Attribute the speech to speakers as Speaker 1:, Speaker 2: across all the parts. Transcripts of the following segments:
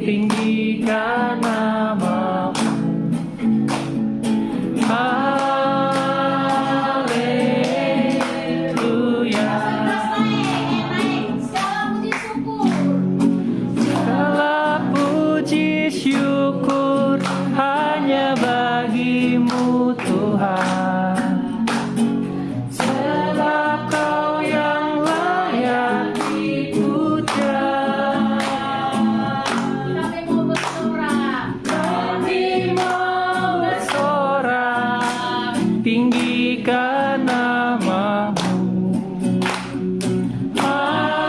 Speaker 1: tinggikan nama-Mu. Haleluya. Segala puji syukur hanya bagi-Mu Tuhan. Sebab Kau yang layak dipuja. Kami mau bersorak, tinggikan nama-Mu. Haleluya.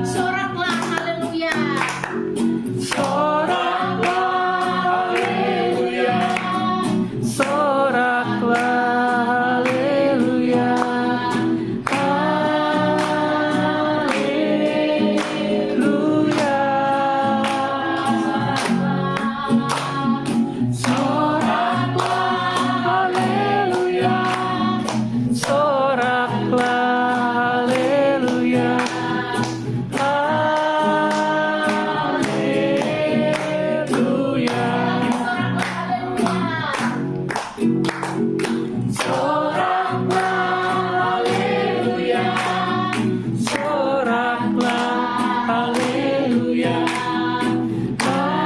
Speaker 2: Soraklah haleluya.
Speaker 1: Soraklah haleluya. Soraklah haleluya. Haleluya. Soraklah haleluya. Soraklah haleluya. Haleluya. Soraklah haleluya. Soraklah haleluya. Haleluya.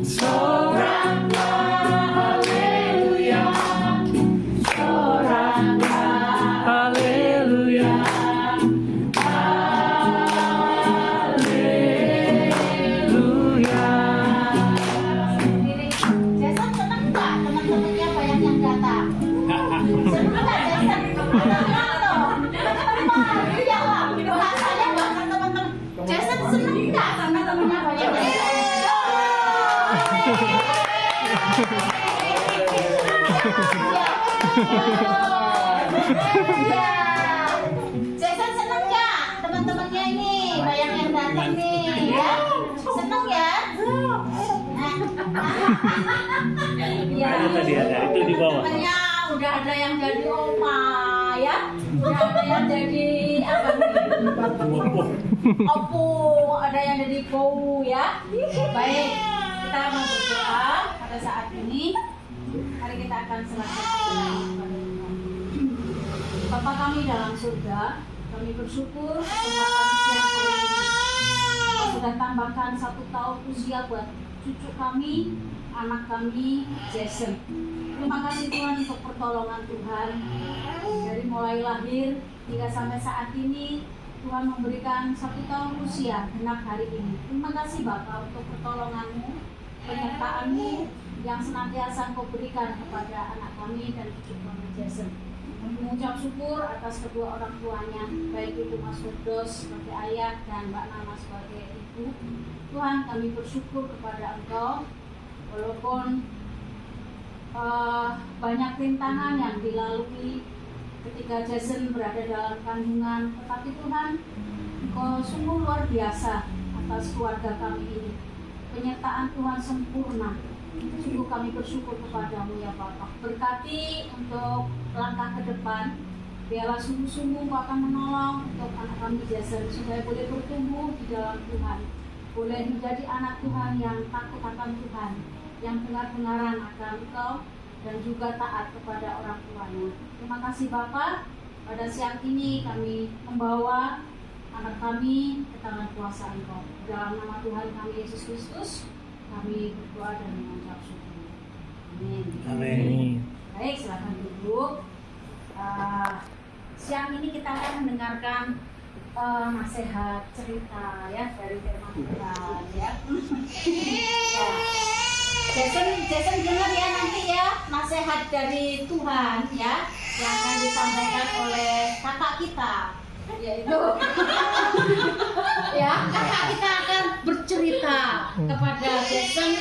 Speaker 1: Soraklah haleluya. Soraklah haleluya. Haleluya.
Speaker 2: Jason senang nggak teman-temannya banyak yang datang? Senang nggak Jason? Senang loh. Iya lah. Rasanya banget teman-teman. Jason senang nggak teman-temannya banyak yang datang? Iya. Jason senang nggak teman-temannya ini banyak yang datang nih ya? Senang ya? Ya.
Speaker 3: Ada tadi ada itu di bawah.
Speaker 2: Temennya udah ada yang jadi oma ya, udah ada yang jadi apa nih? Opo, ada yang jadi kou ya. Baik, kita mau berdoa pada saat ini. Mari kita akan serahkan kepada Tuhan. Bapa kami dalam surga, kami bersyukur kesempatan siang hari ini. Kau sudah tambahkan 1 tahun usia buat cucu kami, anak kami, Jason. Terima kasih Tuhan untuk pertolongan Tuhan. Dari mulai lahir hingga sampai saat ini, Tuhan memberikan 1 tahun usia genap hari ini. Terima kasih Bapa untuk pertolongan-Mu, penyertaan-Mu yang senantiasa Kau berikan kepada anak kami dan cucu kami Jason. Mengucap syukur atas kedua orang tuanya, baik itu Mas Firdaus sebagai ayah dan Mbak Nama sebagai ibu. Tuhan, kami bersyukur kepada Engkau, walaupun banyak rintangan yang dilalui ketika Jason berada dalam kandungan, tetapi Tuhan, Engkau sungguh luar biasa atas keluarga kami ini. Penyertaan Tuhan sempurna. Sungguh kami bersyukur kepadamu ya Bapak. Berkati untuk langkah ke depan. Biarlah sungguh-sungguh Engkau akan menolong untuk anak kami Jason supaya boleh bertumbuh di dalam Tuhan. Boleh menjadi anak Tuhan yang takut akan Tuhan, yang dengar-dengaran akan Engkau dan juga taat kepada orang tuanya. Terima kasih Bapak. Pada siang ini kami membawa anak kami ke tangan kuasa Engkau. Dalam nama Tuhan kami Yesus Kristus, kami berdoa dan mengucap syukur. Amin.
Speaker 3: Amin.
Speaker 2: Baik, silakan duduk. Siang ini kita akan mendengarkan nasihat cerita ya dari firman Tuhan ya. Jason dengar ya nanti ya nasihat dari Tuhan ya yang akan disampaikan oleh kakak kita yaitu ya kakak kita akan bercerita kepada Jason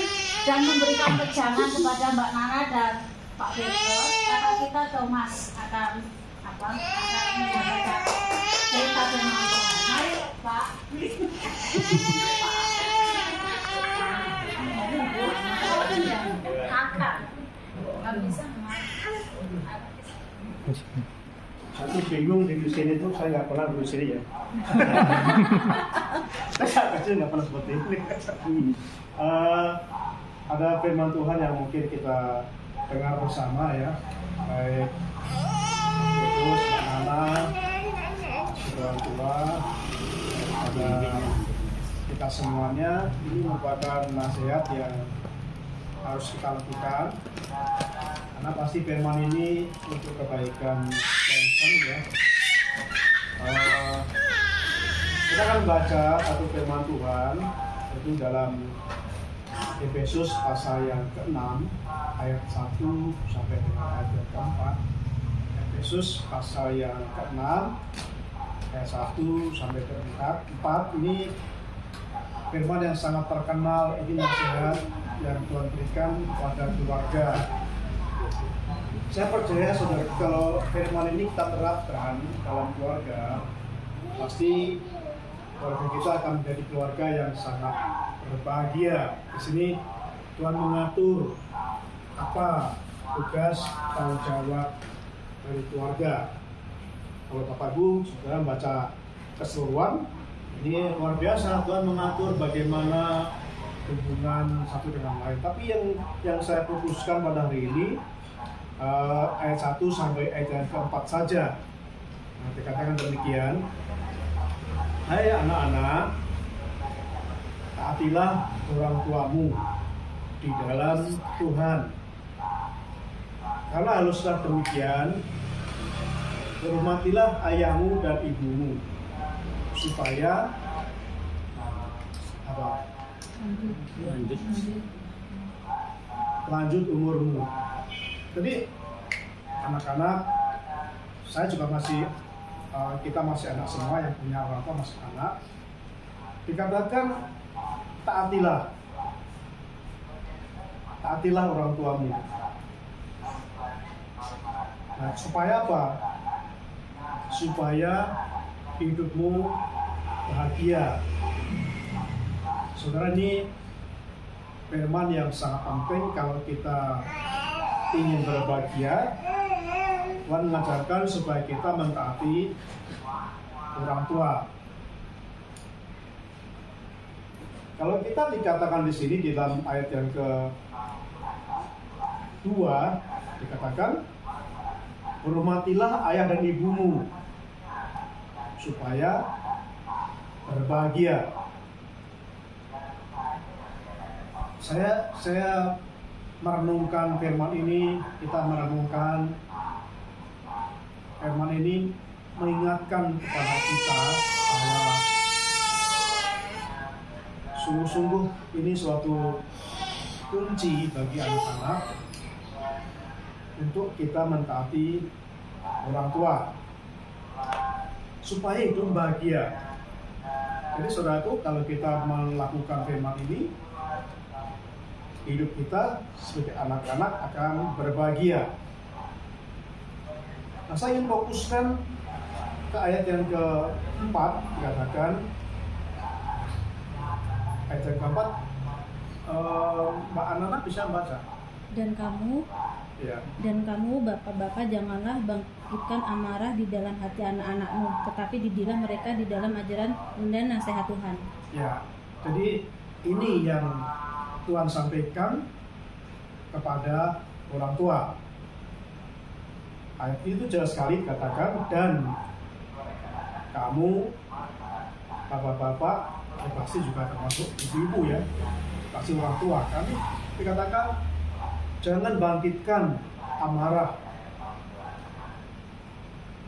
Speaker 2: dan memberikan pejangan kepada Mbak Nana dan Pak Firdaus. Kakak kita Thomas akan menyampaikan cerita firman Tuhan. Mari Pak. Kakak.
Speaker 4: Saya tuh bingung di sini tuh, saya nggak pernah di sini ya. Saya kecil nggak pernah seperti ini. Ada firman Tuhan yang mungkin kita dengar bersama ya, baik Yesus, anak-anak, orang tua, ada kita semuanya. Ini merupakan nasihat yang harus kita lakukan, karena pasti firman ini untuk kebaikan bangsa ya. Kita akan baca satu firman Tuhan itu dalam Efesus pasal yang ke-6 ayat 1 sampai dengan ayat yang ke-4. Efesus pasal yang ke-6 ayat 1 sampai ke 4. Ini firman yang sangat terkenal, ini nasihat yang Tuhan berikan kepada keluarga. Saya percaya saudara, kalau firman ini kita terapkan dalam keluarga, pasti keluarga kita akan menjadi keluarga yang sangat berbahagia. Di sini Tuhan mengatur apa tugas tanggung jawab dari keluarga. Kalau Bapak Ibu saudara baca keseluruhan, ini luar biasa. Tuhan mengatur bagaimana hubungan satu dengan lain. Tapi yang saya fokuskan pada hari ini ayat 1 sampai ayat yang ke-4 saja. Nah, dikatakan demikian. Hai anak-anak, taatilah orang tuamu di dalam Tuhan. Karena haruslah demikian, hormatilah ayahmu dan ibumu, supaya lanjut umurmu. Jadi anak-anak, saya juga masih kita masih anak semua, yang punya orang tua masih anak. Dikatakan taatilah orang tuamu. Nah, supaya apa? Supaya hidupmu bahagia. Saudara, ini firman yang sangat penting kalau kita ingin berbahagia. Tuhan mengajarkan supaya kita mentaati orang tua. Kalau kita dikatakan di sini di dalam ayat yang ke-2 dikatakan, hormatilah ayah dan ibumu supaya berbahagia. Saya merenungkan firman ini, kita merenungkan firman ini mengingatkan kepada kita bahwa sungguh-sungguh ini suatu kunci bagi anak-anak untuk kita mentaati orang tua supaya hidup bahagia. Jadi saudaraku, kalau kita melakukan firman ini, hidup kita sebagai anak-anak akan berbahagia. Nah, saya ingin fokuskan ke ayat yang ke-4, dikatakan ayat yang ke-4, Mbak Anana bisa baca.
Speaker 2: Dan kamu bapak-bapak janganlah bangkitkan amarah di dalam hati anak-anakmu, tetapi didilah mereka di dalam ajaran dan nasihat Tuhan.
Speaker 4: Ya, jadi ini yang Tuhan sampaikan kepada orang tua. Ayat itu jelas sekali katakan, dan kamu bapak-bapak, pasti juga termasuk ibu-ibu ya, pasti orang tua kan, dikatakan jangan bangkitkan amarah.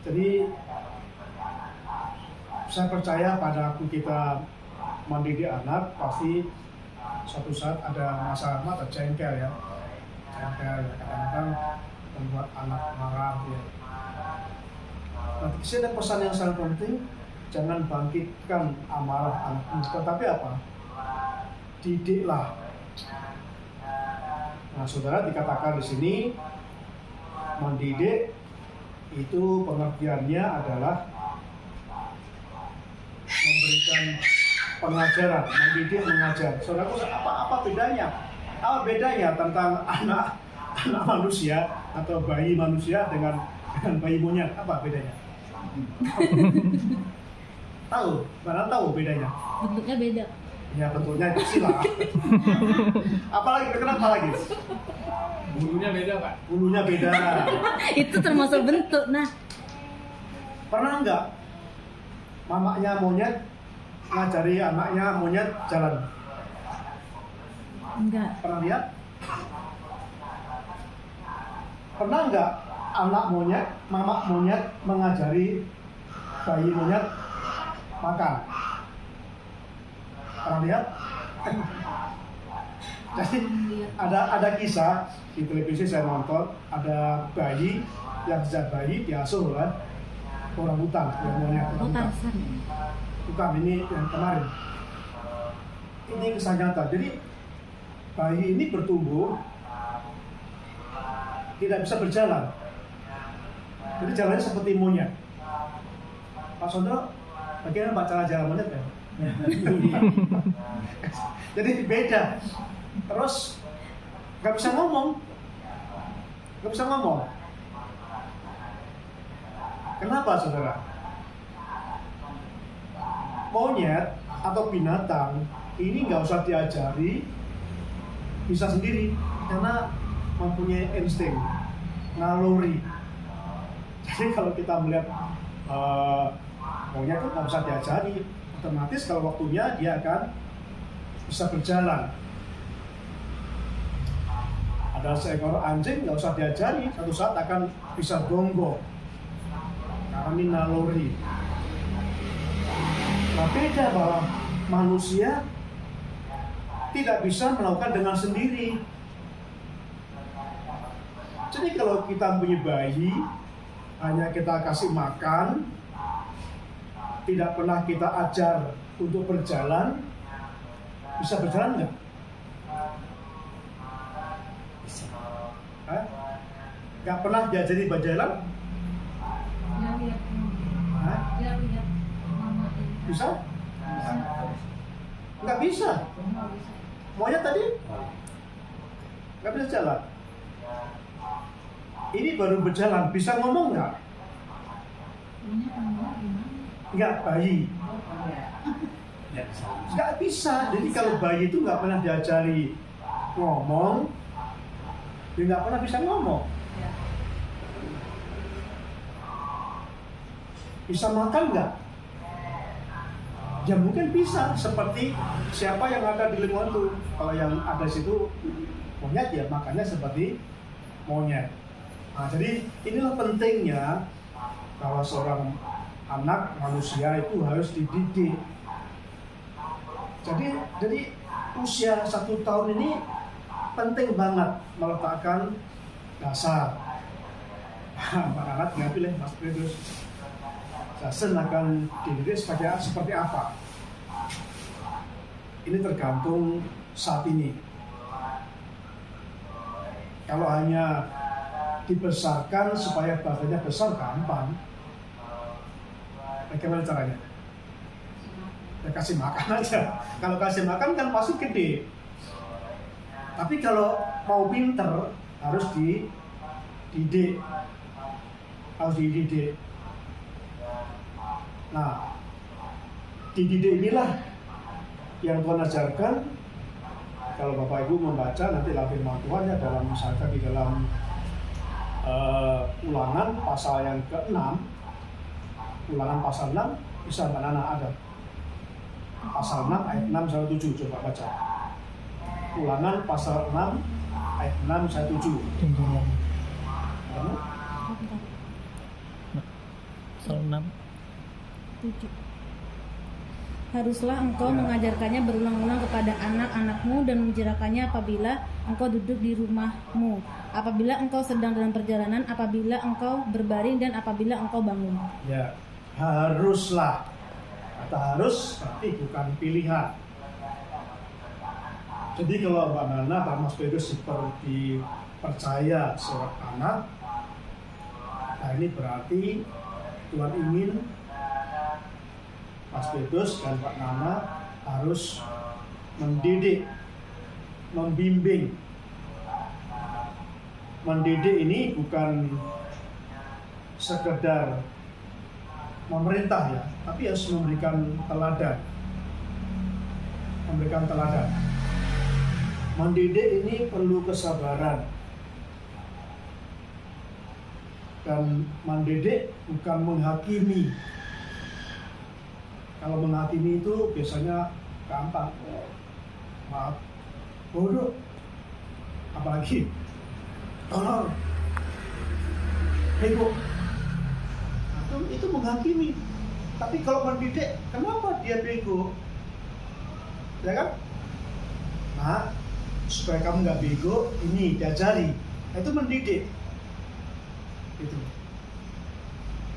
Speaker 4: Jadi saya percaya pada waktu kita mendidik anak, pasti suatu saat ada masa-masa jengkel ya, kadang-kadang membuat anak marah ya. Nanti di sini ada pesan yang sangat penting, jangan bangkitkan amarah anakmu, tetapi apa? Didiklah. Nah, saudara, dikatakan di sini mendidik itu pengertiannya adalah memberikan pengajaran, mendidik, mengajar. Saudara, apa bedanya? Apa bedanya tentang anak anak manusia atau bayi manusia dengan bayi monyet, apa bedanya? Tahu? Mana tahu bedanya?
Speaker 2: Bentuknya beda.
Speaker 4: Ya bentuknya itu sila. Apalagi kenapa lagi?
Speaker 5: Bulunya beda, Pak.
Speaker 4: Bulunya beda.
Speaker 2: Itu termasuk bentuk. Nah,
Speaker 4: Pernah nggak mamanya monyet ngajari anaknya monyet jalan?
Speaker 2: enggak.
Speaker 4: Pernah lihat? Pernah nggak anak monyet, mama monyet mengajari bayi monyet makan? Pernah lihat? Jadi ada kisah di televisi saya nonton, ada bayi yang sejak bayi diasuh oleh orang hutan, yang monyet orang
Speaker 2: Oh,
Speaker 4: hutan.
Speaker 2: Tarzan.
Speaker 4: Bukan, ini yang kemarin. Ini kisah nyata. Jadi bayi ini bertumbuh tidak bisa berjalan. Jadi jalannya seperti monyet. Pak Sondro, bagaimana Pak cara jalan monyet ya? Jadi beda. Terus nggak bisa ngomong. Nggak bisa ngomong. Kenapa saudara? Monyet atau binatang ini nggak usah diajari, bisa sendiri karena mempunyai insting, naluri. Jadi kalau kita melihat monyet itu nggak usah diajari, otomatis kalau waktunya dia akan bisa berjalan. Ada seekor anjing nggak usah diajari, satu saat akan bisa gonggong. Karena ini naluri. Nah, beda bahwa manusia tidak bisa melakukan dengan sendiri. Jadi kalau kita punya bayi, hanya kita kasih makan, tidak pernah kita ajar untuk berjalan, bisa berjalan nggak? Hah? Nggak pernah diajari berjalan?
Speaker 2: Dia lihat.
Speaker 4: Hah?
Speaker 2: Dia lihat mama ini.
Speaker 4: Bisa? Nggak bisa. Monyet tadi nggak bisa jalan. Ini baru berjalan, bisa ngomong nggak?
Speaker 2: Punya mama gimana?
Speaker 4: Nggak, bayi.
Speaker 3: Nggak bisa.
Speaker 4: Nggak bisa. Jadi kalau bayi itu nggak pernah diajari ngomong, dia nggak pernah bisa ngomong. Bisa makan nggak? Ya mungkin bisa, seperti siapa yang ada di lingkungan itu. Kalau yang ada di situ monyet, ya makannya seperti monyet. Nah, jadi inilah pentingnya bahwa seorang anak manusia itu harus dididik. Jadi usia 1 tahun ini penting banget meletakkan dasar. Anak-anak nggak pilih Mas Petrus. Jason akan dididik seperti apa? Ini tergantung saat ini. Kalau hanya dibesarkan supaya badannya besar, gampang. Bagaimana caranya? Ya kasih makan aja. Kalau kasih makan kan pasti gede. Tapi kalau mau pinter harus dididik. Harus dididik. Nah, dididik inilah yang Tuhan ajarkan. Kalau Bapak Ibu membaca nanti firman Tuhan ya dalam misalkan di dalam Ulangan pasal yang ke-6, Ulangan pasal 6, bisa Mbak Nana ada. Pasal 6 ayat 6 sampai 7, coba baca. Ulangan pasal 6 ayat 6 sampai 7. Kamu?
Speaker 3: Pasal 6.
Speaker 2: 7. Haruslah engkau mengajarkannya berulang-ulang kepada anak-anakmu dan menjerakannya apabila engkau duduk di rumahmu, apabila engkau sedang dalam perjalanan, apabila engkau berbaring, dan apabila engkau bangun.
Speaker 4: Ya, haruslah. Kata harus berarti bukan pilihan. Jadi kalau Mbak Nana, Pak Mas Petrus seperti percaya seorang anak, nah ini berarti Tuhan ingin Mas Petrus dan Pak Nana harus mendidik, membimbing mendidik ini bukan sekedar memerintah ya, tapi harus memberikan teladan. Memberikan teladan. Mendidik ini perlu kesabaran. Dan mendidik bukan menghakimi. Kalau menghakimi itu biasanya gampang. Maaf, bodoh. Apalagi tolong, bego. Itu menghakimi. Tapi kalau mendidik, kenapa dia bego? Ya kan? Nah, supaya kamu nggak bego, ini diajari. Itu mendidik. Itu.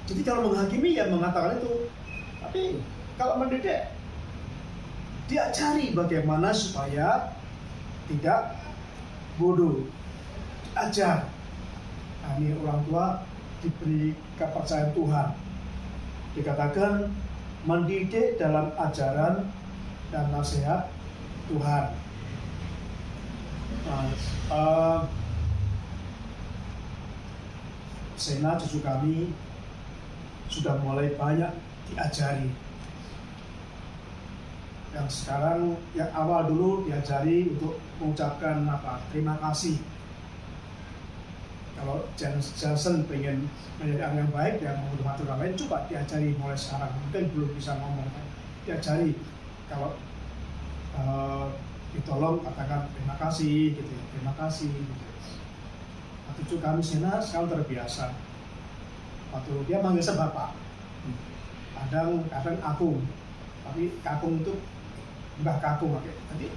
Speaker 4: Jadi kalau menghakimi ya mengatakan itu. Tapi kalau mendidik, diajari bagaimana supaya tidak bodoh. Ajar. Nah, ini orang tua diberi kepercayaan Tuhan. Dikatakan mendidik dalam ajaran dan nasihat Tuhan. Nah, Sena cucu kami sudah mulai banyak diajari. Yang sekarang, yang awal dulu diajari untuk mengucapkan terima kasih. Kalau Jason pengen menjadi orang yang baik dan menghormati orang lain, coba diajari mulai sekarang. Mungkin belum bisa ngomong, diajari. Kalau ditolong katakan terima kasih, gitu ya. Terima kasih. Gitu. Cucu kami Sena sekarang terbiasa. Waktu dia manggil saya bapak, kadang Akung, tapi Kakung itu Mbah Kakung, oke. Tapi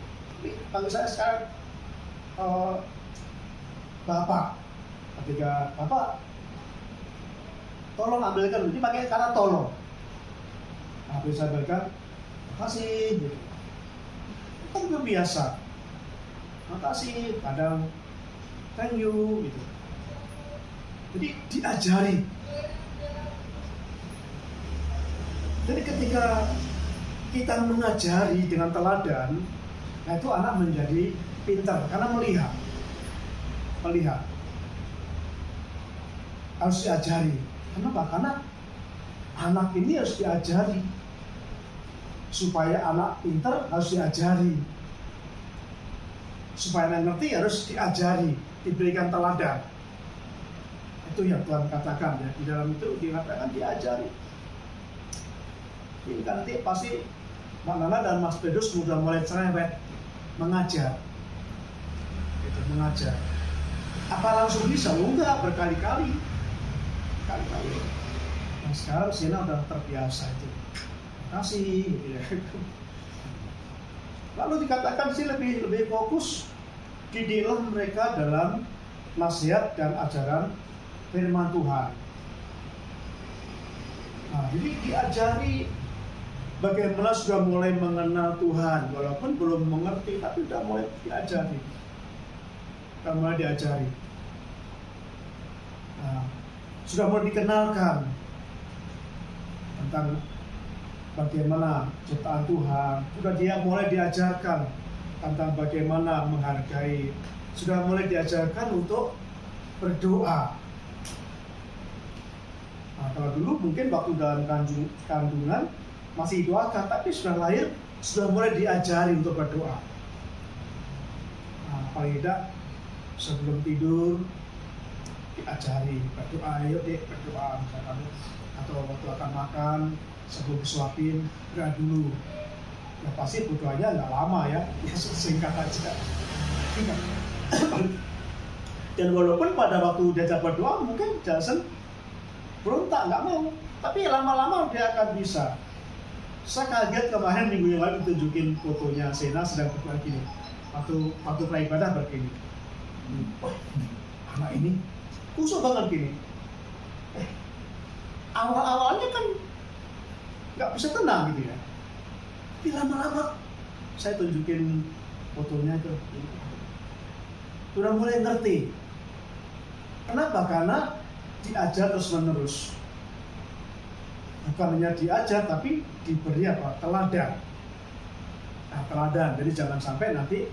Speaker 4: panggil saya sekarang bapak. Ketika bapak tolong ambilkan, jadi pakai kata tolong. Nah, bisa ambilkan, makasih. Gitu. Kan itu biasa. Makasih, kadang thank you, gitu. Jadi diajari. Jadi ketika kita mengajari dengan teladan, nah itu anak menjadi pintar karena melihat. Harus diajari. Kenapa? Karena anak ini harus diajari. Supaya anak pintar harus diajari. Supaya anak ngerti harus diajari, diberikan teladan. Itu yang Tuhan katakan ya, di dalam itu dikatakan diajari. Ini nanti pasti Mbak Nana dan Mas Pedus sudah mulai cerewet mengajar. Itu mengajar. Apa langsung bisa? Enggak, berkali-kali. Nah, sekarang Sena udah terbiasa itu. Terima kasih gitu ya. Lalu dikatakan sih lebih fokus didiklah mereka dalam nasihat dan ajaran firman Tuhan. Nah, jadi diajari bagaimana sudah mulai mengenal Tuhan, walaupun belum mengerti, tapi sudah mulai diajari. Nah, sudah mulai dikenalkan tentang bagaimana ciptaan Tuhan, sudah dia mulai diajarkan tentang bagaimana menghargai, sudah mulai diajarkan untuk berdoa. Nah, kalau dulu mungkin waktu dalam kandungan masih doakan, tapi sudah lahir sudah mulai diajari untuk berdoa. Nah, paling tidak sebelum tidur diajari berdoa, ayo dek berdoa misalkan, atau waktu akan makan sebelum disuapin berdoa dulu. Ya pasti berdoanya nggak lama ya, singkat aja. Dan walaupun pada waktu diajak berdoa mungkin Jason berontak nggak mau, tapi lama-lama dia akan bisa. Saya kaget kemarin minggu yang lalu ditunjukin fotonya Sena sedang berdoa gini, waktu praibadah begini. Wah, anak ini kusuk banget gini. Awal-awalnya kan nggak bisa tenang gitu ya. Tapi lama-lama saya tunjukin fotonya itu, udah mulai ngerti. Kenapa? Karena diajar terus-menerus. Bukan hanya diajar, tapi diberi apa? Teladan. Nah, teladan. Jadi jangan sampai nanti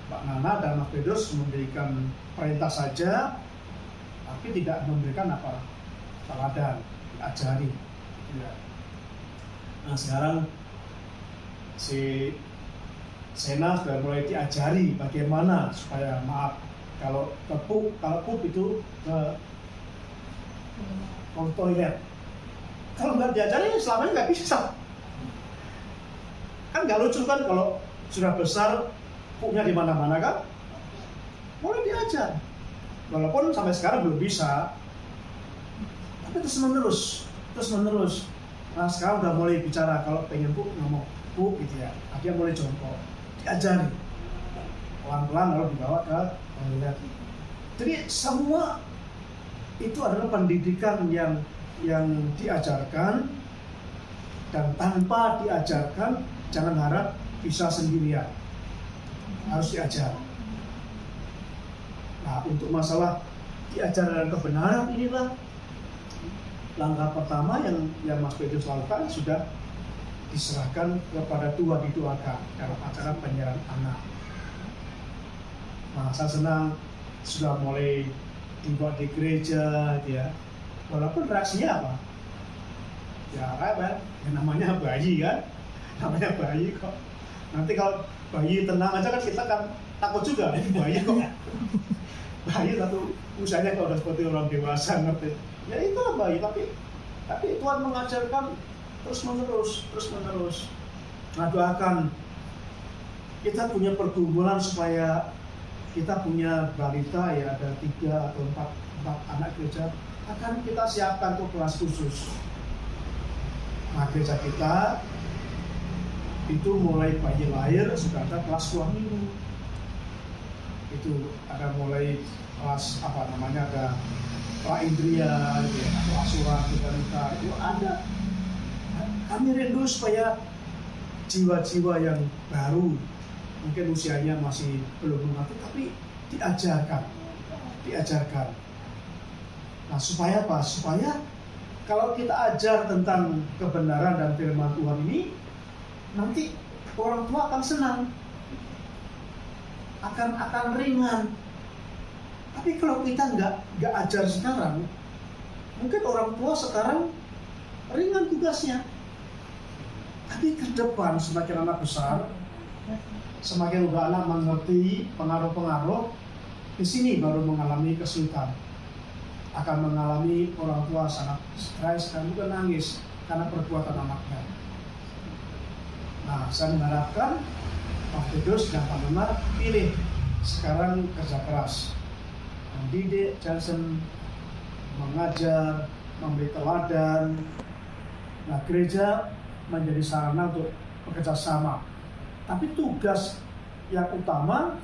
Speaker 4: Mbak Nana dan Mas Pedus memberikan perintah saja, tapi tidak memberikan apa teladan, diajari. Ya. Nah sekarang si Sena sudah mulai diajari bagaimana supaya maaf kalau pup itu ke toilet. Kalau nggak diajari selamanya nggak bisa. Kan nggak lucu kan kalau sudah besar pupnya di mana-mana kan? Mulai diajar. Walaupun sampai sekarang belum bisa, tapi terus menerus. Nah sekarang udah mulai bicara kalau pengen ngomong pup gitu ya. Dia mulai jongkok, diajari. Pelan-pelan lalu dibawa ke toilet. Jadi semua itu adalah pendidikan yang diajarkan, dan tanpa diajarkan jangan harap bisa sendirian, harus diajar. Nah untuk masalah diajar dan kebenaran inilah langkah pertama yang Mas Petrus lakukan, sudah diserahkan kepada Tuhan, didoakan dalam acara penyerahan anak. Nah saya senang sudah mulai dibuat di gereja ya. Walaupun reaksinya apa? Ya apa? Ya, namanya bayi kan? Namanya bayi kok. Nanti kalau bayi tenang aja kan kita kan takut juga. Ini bayi kok. Bayi satu usianya kalau udah seperti orang dewasa ngerti. Ya itulah bayi, tapi Tuhan mengajarkan terus menerus. Nah doakan kita punya pergumulan supaya kita punya balita ya, ada 3 atau 4 anak gereja, akan kita siapkan untuk kelas khusus. Nah gereja kita itu mulai bayi lahir sudah ada kelas 2 minggu. Itu ada mulai kelas ada Pak Indria, ya, atau asuransi balita itu ada. Kami rindu supaya jiwa-jiwa yang baru, mungkin usianya masih belum mengerti, tapi diajarkan. Nah supaya apa? Supaya kalau kita ajar tentang kebenaran dan firman Tuhan ini, nanti orang tua akan senang, akan ringan. Tapi kalau kita nggak ajar sekarang, mungkin orang tua sekarang ringan tugasnya. Tapi ke depan semakin anak besar, semakin udah anak mengerti pengaruh-pengaruh, di sini baru mengalami kesulitan. Akan mengalami orang tua sangat stres dan juga nangis karena perbuatan anaknya. Nah, saya mengharapkan Pak Petrus dan Pak Nona pilih sekarang kerja keras, mendidik Johnson, mengajar, memberi teladan. Nah, gereja menjadi sarana untuk bekerja sama. Tapi tugas yang utama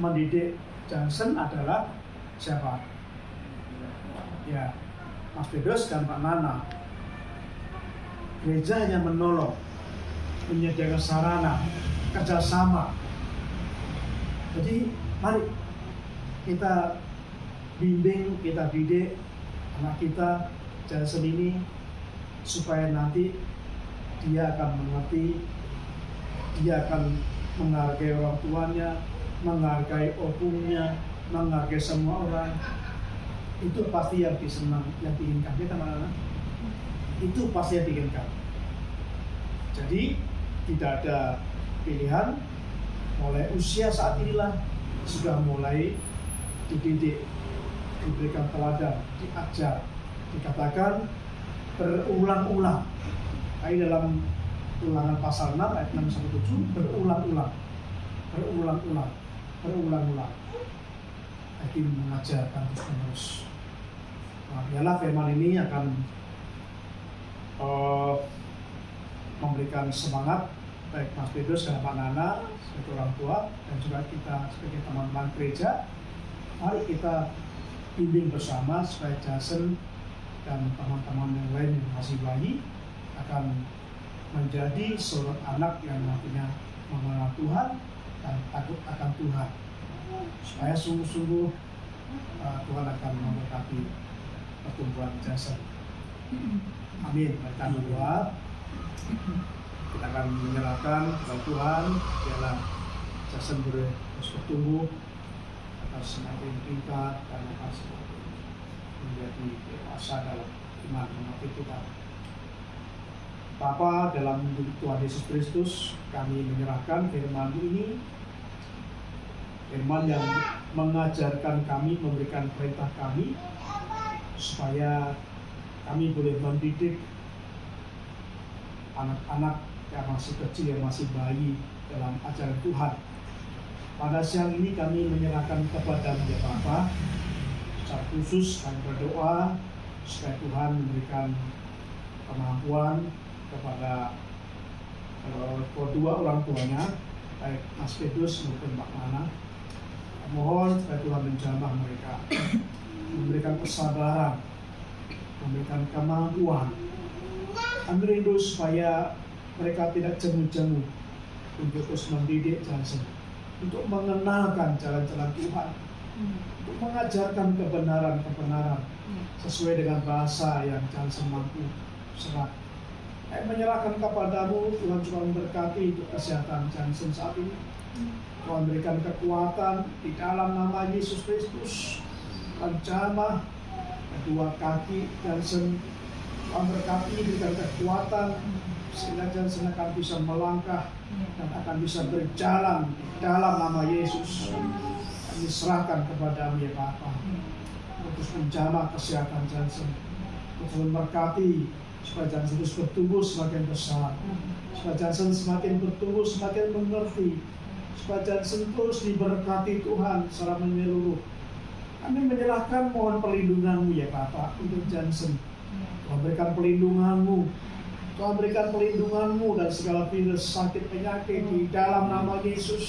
Speaker 4: mendidik Johnson adalah siapa? Ya, Mas Petrus dan Pak Nana. Gereja hanya menolong, menyediakan sarana, kerjasama. Jadi mari kita bimbing, kita didik anak kita Johnson ini supaya nanti dia akan mengerti, dia akan menghargai orang tuanya, menghargai opungnya, menghargai semua orang. Itu pasti yang diinginkan kita, teman-teman. Itu pasti yang diinginkan. Jadi tidak ada pilihan. Mulai usia saat inilah sudah mulai dididik, diberikan teladan, diajar, dikatakan berulang-ulang. Ini dalam Ulangan pasal 6 ayat 6-7 berulang-ulang. Jadi mengajarkan terus-menerus. Nah, biarlah firman ini akan memberikan semangat baik Mas Petrus dan Pak Nana sebagai orang tua dan juga kita sebagai teman-teman gereja. Mari kita bimbing bersama supaya Jason dan teman-teman yang lain yang masih bayi akan menjadi seorang anak yang nantinya mengenal Tuhan dan takut akan Tuhan, supaya sungguh-sungguh Tuhan akan memberkati pertumbuhan Jason. Amin. Kita berdoa. Kita akan menyerahkan kepada Tuhan, biarlah Jason terus bertumbuh, akan semakin tingkat dan akan semakin menjadi dewasa dalam iman mengerti Tuhan. Bapa, dalam Tuhan Yesus Kristus, kami menyerahkan firman ini, firman yang mengajarkan kami, memberikan perintah kami, supaya kami boleh mendidik anak-anak yang masih kecil, yang masih bayi dalam ajaran Tuhan. Pada siang ini kami menyerahkan kepada-Mu ya Bapa. Secara khusus kami berdoa supaya Tuhan memberikan kemampuan kepada kedua orang tuanya, baik Mas Pedus maupun Mbak Nana. Mohon supaya Tuhan menjamah mereka, memberikan kesabaran, memberikan kemampuan. Kami rindu supaya mereka tidak jemu-jemu untuk terus mendidik Johnson, untuk mengenalkan jalan-jalan Tuhan, untuk mengajarkan kebenaran-kebenaran sesuai dengan bahasa yang Johnson mampu serap. Saya menyerahkan kepada-Mu, Tuhan juga memberkati untuk kesehatan Johnson saat ini. Tuhan berikan kekuatan di dalam nama Yesus Kristus. Tuhan jamah kedua kaki Johnson, Tuhan berkati, berikan kekuatan sehingga Johnson akan bisa melangkah dan akan bisa berjalan di dalam nama Yesus. Kami serahkan kepada-Mu ya Bapa, untuk menjamah kesehatan Johnson, untuk memberkati supaya Johnson terus bertumbuh semakin besar, supaya Johnson semakin bertumbuh, semakin mengerti, supaya Johnson terus diberkati Tuhan secara menyeluruh. Kami menyerahkan mohon perlindungan-Mu ya Bapa untuk Johnson. Tuhan berikan perlindungan-Mu, Tuhan berikan perlindungan-Mu dan segala virus, sakit, penyakit di dalam nama Yesus.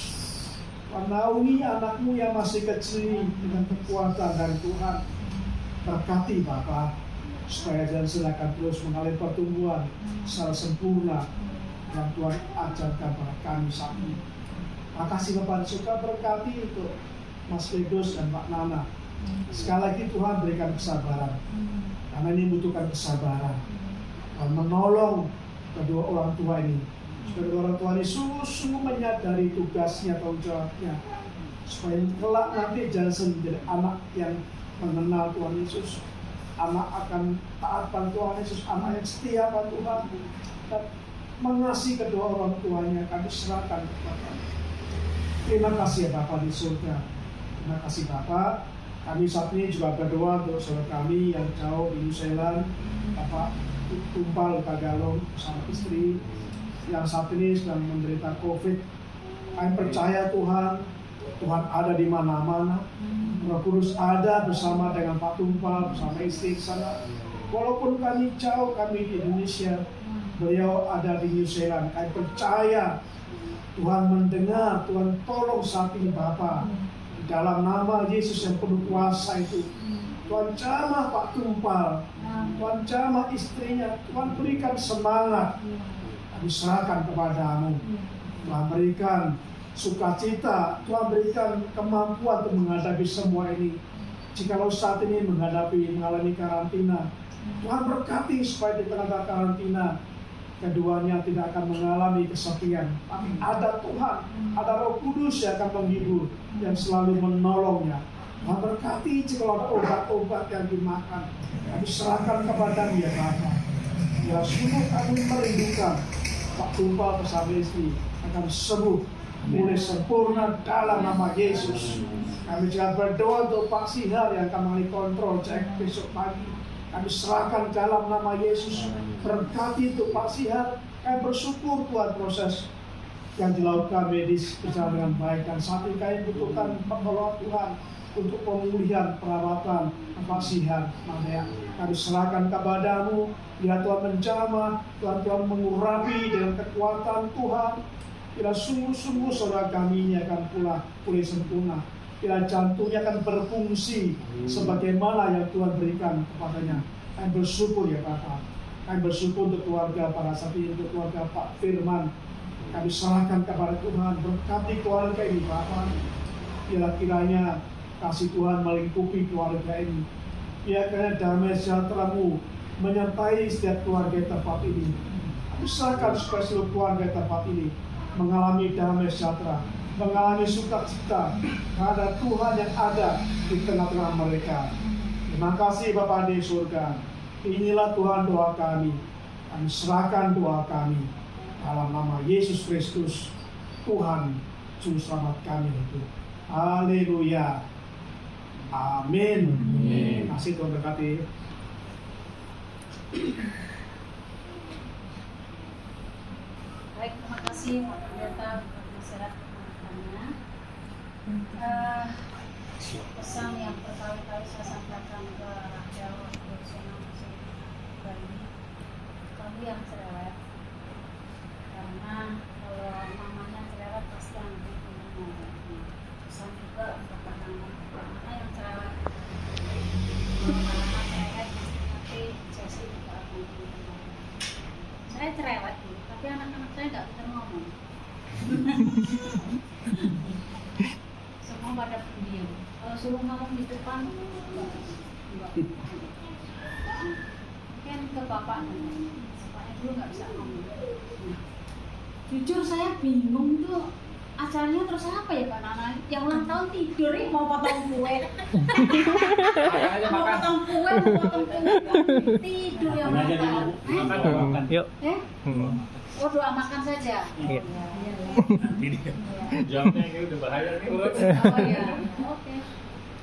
Speaker 4: Tuhan naungi anak-Mu yang masih kecil dengan kekuatan dari Tuhan. Berkati Bapa, supaya Johnson akan terus mengalami pertumbuhan secara sempurna yang Tuhan ajarkan pada kami saat ini. Makasih Bapak, suka berkati untuk Mas Pedus dan Mbak Nana. Sekali lagi Tuhan berikan kesabaran, karena ini membutuhkan kesabaran. Tuhan menolong kedua orang tua ini, supaya kedua orang tua ini sungguh-sungguh menyadari tugasnya, tanggung jawabnya, supaya kelak nanti Johnson menjadi anak yang mengenal Tuhan Yesus, anak akan taat pada Tuhan Yesus, anak yang setia pada Tuhan, dan mengasihi kedua orang tuanya. Kami serahkan kepada. Terima kasih ya Bapak di surga. Terima kasih Bapak. Kami saat ini juga berdoa untuk saudara kami yang jauh di New Zealand, Bapak Tumpal Tagalong bersama istri yang saat ini sedang menderita COVID. Kami percaya Tuhan, Tuhan ada di mana-mana. Roh Kudus ada bersama dengan Pak Tumpal, bersama istri di sana. Walaupun kami jauh, kami di Indonesia, beliau ada di New Zealand. Kami percaya Tuhan mendengar, Tuhan tolong saat ini Bapak. Di dalam nama Yesus yang penuh kuasa itu, Tuhan jamah Pak Tumpal, Tuhan jamah istrinya, Tuhan berikan semangat. Kami serahkan kepada-Mu. Tuhan berikan sukacita, Tuhan berikan kemampuan untuk menghadapi semua ini. Jikalau saat ini mengalami karantina, Tuhan berkati supaya di tengah karantina keduanya tidak akan mengalami kesepian, tapi ada Tuhan, ada Roh Kudus yang akan menghibur, yang selalu menolongnya. Tuhan berkati jikalau ada obat-obat yang dimakan, kami serahkan kepada-Mu ya Bapa. Ya sungguh kami merindukan Pak Tumpal bersama istri akan sembuh mulai sempurna dalam nama Yesus. Kami juga berdoa untuk Pak Sihar yang akan mengalami kontrol cek besok pagi. Kami serahkan dalam nama Yesus. Berkati untuk Pak Sihar. Kami bersyukur Tuhan proses yang dilakukan medis berjalan dengan baik, dan saat ini kami butuhkan pertolongan Tuhan untuk pemulihan perawatan Pak Sihar. Makanya kami serahkan kepada-Mu. Ya Tuhan menjamah, Tuhan mengurapi dengan kekuatan Tuhan. Bila sungguh-sungguh saudara kami ini akan pulih sempurna. Bila jantungnya akan berfungsi sebagaimana yang Tuhan berikan kepadanya. Kami bersyukur ya Bapak. Kami bersyukur untuk keluarga para sapi, untuk keluarga Pak Firman. Kami serahkan kepada Tuhan. Berkati keluarga ini Bapak. Bila kiranya kasih Tuhan melingkupi keluarga ini. Bila kiranya damai sejahtera-Mu menyertai setiap keluarga tempat ini. Kami serahkan supaya seluruh keluarga tempat ini mengalami damai sejahtera, mengalami sukacita, karena Tuhan yang ada di tengah-tengah mereka. Terima kasih Bapa di surga. Inilah Tuhan doa kami. Kami serahkan doa kami dalam nama Yesus Kristus, Tuhan Juru Selamat kami itu. Haleluya. Amin. Terima kasih, Tuhan berkati.
Speaker 2: Baik, terima kasih Pak Pendeta masyarakat penontonnya. Pesan yang berkali-kali saya sampaikan ke Raja Senang Bali, kamu yang cerewet, karena kalau mamanya cerewet pasti nanti punya ngomongnya. Pesan juga untuk anak-anak yang cerewet, kalau anak cerewet nanti Jesse juga akan ngomong. Saya cerewet nih, tapi anak-anak saya nggak bisa ngomong. Semua pada pendiam. Kalau suruh ngomong di depan, enggak. Mungkin ke bapaknya dulu nggak bisa ngomong. Jujur saya bingung tuh acaranya terus apa ya Pak Nana? Yang ulang tahun tidur nih mau potong kue. Mau potong kue, tidur yang ulang tahun.
Speaker 3: Yuk.
Speaker 2: Oh doa makan saja.
Speaker 3: Iya.
Speaker 5: Jawabnya ini udah bahaya nih, Bu.
Speaker 2: Oh iya. Oke.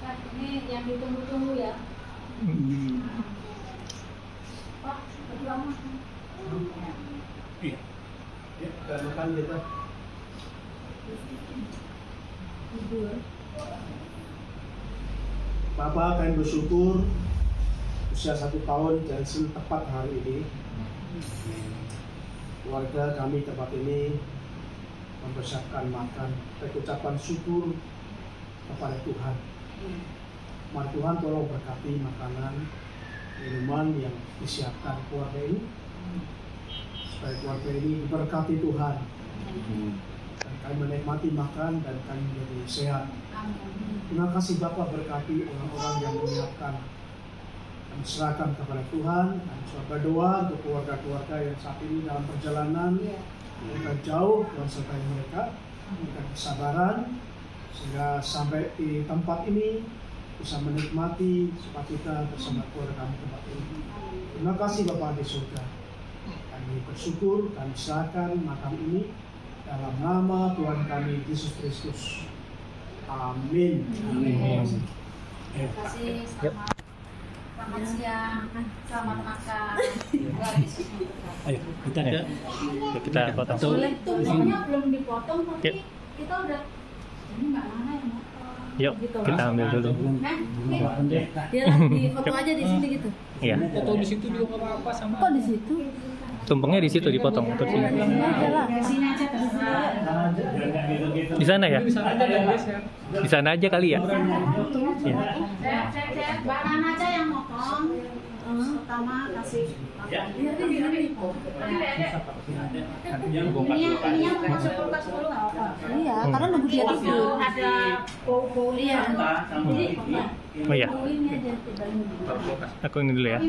Speaker 2: Nah, ini yang ditunggu-tunggu ya. Pak, berdoa makan.
Speaker 5: Iya.
Speaker 4: Ya, kita makan kita. Bapak, kami bersyukur usia 1 tahun dan tepat hari ini keluarga kami tempat ini mempersiapkan makan ucapan syukur kepada Tuhan. Mari Tuhan tolong berkati makanan, minuman yang disiapkan keluarga ini, supaya keluarga ini diberkati Tuhan. Dan kami menikmati makan dan kami menjadi sehat. Terima kasih Bapak, berkati orang-orang yang menyiapkan. Kami serahkan kepada Tuhan. Kami berdoa untuk keluarga-keluarga yang saat ini dalam perjalanan. Mereka jauh, Tuhan sertai mereka. Memberikan kesabaran sehingga sampai di tempat ini bisa menikmati sukacita bersama keluarga kami tempat ini. Terima kasih Bapak di surga. Kami bersyukur, kami serahkan makan ini dalam nama Tuhan kami Yesus Kristus. Amin.
Speaker 2: Terima kasih. Selamat siang, selamat makan.
Speaker 3: Ayo, kita potong.
Speaker 2: Tumpengnya belum dipotong, tapi
Speaker 3: Yuk.
Speaker 2: kita udah ini nggak mana yang motong.
Speaker 3: Yuk, kita ambil dulu.
Speaker 2: Nah,
Speaker 6: Dia di foto aja di sini gitu.
Speaker 3: Iya.
Speaker 5: Foto di situ juga nggak apa-apa sama.
Speaker 6: Kok di situ?
Speaker 3: Tumpengnya di situ dipotong terus.
Speaker 6: Aja lah.
Speaker 2: di sini aja terserah.
Speaker 3: Di sana ya?
Speaker 5: Bisa aja dan geser.
Speaker 3: Di sana aja kali ya? Iya.
Speaker 2: Mbak Nana aja yang motong. Pertama kasih makan. Ini yang masuk kulkas dulu nggak apa?
Speaker 6: Iya, karena nunggu dia tidur.
Speaker 2: Ada bau-bau
Speaker 6: Iya.
Speaker 2: Jadi
Speaker 3: Oh iya.
Speaker 2: ini aja tinggal nunggu.
Speaker 3: Aku ini dulu ya.